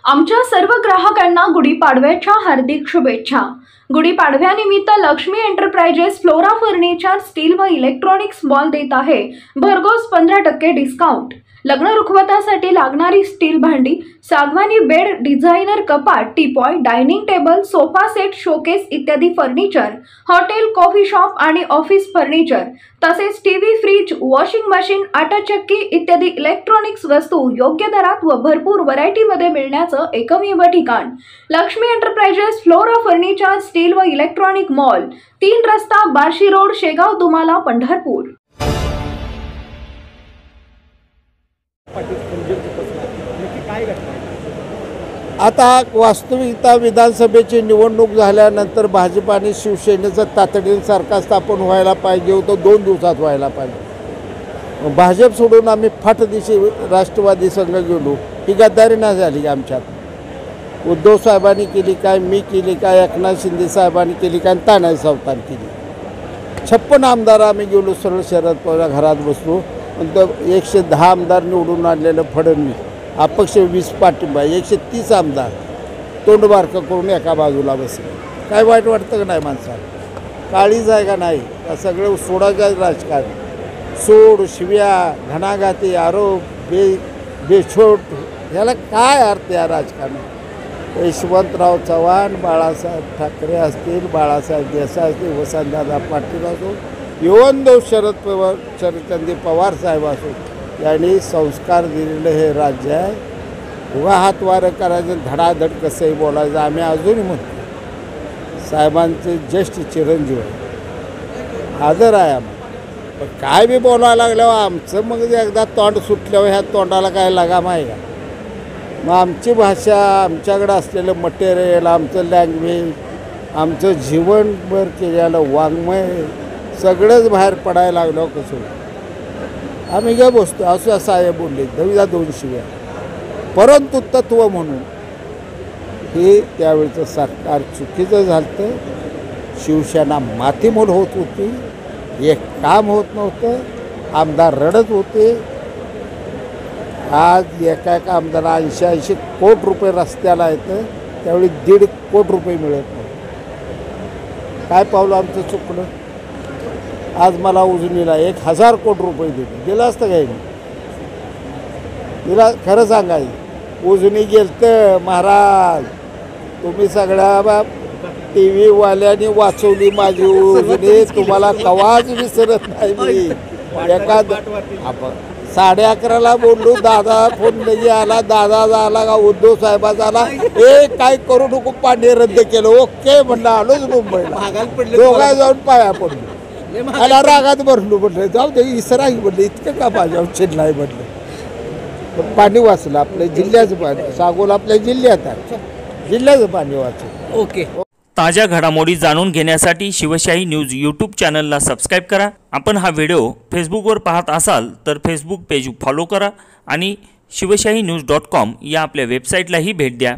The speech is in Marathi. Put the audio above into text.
आमच्या सर्व ग्राहकांना गुढीपाडव्याच्या हार्दिक शुभेच्छा। गुढीपाडव्यानिमित्त Lakshmi enterprises Flora furniture steel व इलेक्ट्रॉनिक्स मॉल देत आहे भरघोस 15% डिस्काउंट। लग्न रुखवतासाठी लागणारी स्टील भांडी, सागवानी बेड, डिझायनर कपाट, teapoy, dining table, sofa set, showcase इत्यादी फर्निचर, हॉटेल, कॉफी शॉप आणि ऑफिस फर्निचर, तसेच टीव्ही, फ्रीज, वॉशिंग मशीन, आटा चक्की इत्यादी इलेक्ट्रॉनिक्स वस्तू योग्य दरात व भरपूर व्हरायटीमध्ये मिळण्याचं एकमेव ठिकाण Lakshmi enterprises Flora furniture steel व इलेक्ट्रॉनिक मॉल, 3 रस्ता, बार्शी रोड, शेगाव, दुमाला, पंढरपूर। आता वास्तविकता विधानसभेची निवडणूक झाल्यानंतर भाजप आणि शिवसेनेचं तातडीने सरकार स्थापन व्हायला पाहिजे होतं, 2 दिवसात व्हायला पाहिजे। भाजप सोडून आम्ही फाट दिशी राष्ट्रवादी संघ गेलो, ही गद्दारी नाही झाली आमच्यात। उद्धव साहेबांनी केली काय, मी केली काय, एकनाथ शिंदे साहेबांनी केली काय, तानाजी सावंतांनी केली। 56 आमदार आम्ही गेलो, सरळ शरद पवार घरात बसलो। नंतर 110 आमदार निवडून आणलेलं फडणवीस, अपक्ष 20 पाठिंबा, 130 आमदार तोंड बारकं करून एका बाजूला बसले। काय वाईट वाटतं का नाही माणसाला? काळीज आहे का नाही? का सगळं सोडायचं राजकारण? सोड, शिव्या, घणाघाती, आरोप, बेछोट, ह्याला काय अर्थ या राजकारणात? यशवंतराव चव्हाण, बाळासाहेब ठाकरे असतील, बाळासाहेब देसाई असतील, वसंतदादा पाटील असो, यवनदेव शरदचंद्र पवार साहेब असो, यांनी संस्कार दिलेलं हे राज्य आहे। उगा हातवारं करायचं, धडाधड कसंही बोलायचं, आम्ही अजूनही म्हणतो साहेबांचे ज्येष्ठ चिरंजीव आहे, आदर आहे आम्हाला। पण काय बी बोलायला लागल्यावर आमचं मग एकदा तोंड सुटल्यावर ह्या तोंडाला काय लगाम आहे का? मग आमची भाषा, आमच्याकडं असलेलं मटेरियल, आमचं लँग्वेज, आमचं जीवनभर केलेलं वाङ्मय सगळंच बाहेर पडायला लागलं कसं? आम्ही काय बसतो असं साहेब बोलले, दवीला 2 शिव्या। परंतु तत्व म्हणून हे त्यावेळचं सरकार चुकीचं झालं। शिवसेना मातीमोल होत होती, एक काम होत नव्हतं, आमदार रडत होते। आज एका आमदाराला 80-80 कोटी रुपये रस्त्याला येतं, त्यावेळी 1.5 कोटी रुपये मिळत नव्हते। काय पावलं आमचं चुकलं? आज मला उजनीला 1000 कोटी रुपये दिलं असतं काय? तिला खरं सांगायचं, उजनी गेलतं महाराज, तुम्ही सगळ्या TV-वाल्यांनी वाचवली माझी उजनी, तुम्हाला कवाच विसरत नाही मी। एखाद आपण 11:30ला बोललो, दादा फोन लगी आला, दादा आला का उद्धव साहेबाचा आला, काय करू नको, पाणी रद्द केलं, ओके म्हणलं, आलोच मुंबईला, दोघा जाऊन पाया पडलो, मला रागात भरलो, म्हटलं जाऊ दे इसराही, म्हटलं इतकं का माझ्यावर चिडलाय, म्हटलं पाणी वाचलं, आपल्या जिल्ह्याचं पाणी, सागोल आपल्या जिल्ह्यात आहे, जिल्ह्याचं पाणी वाचलं। ओके। ताज्या घडामोडी जाणून घेण्यासाठी शिवशाही न्यूज यूट्यूब चॅनलला सबस्क्राईब करा। आपण हा व्हिडिओ फेसबुकवर पाहत असाल तर फेसबुक पेज फॉलो करा आणि शिवशाही news.com या आपल्या वेबसाईटलाही भेट द्या।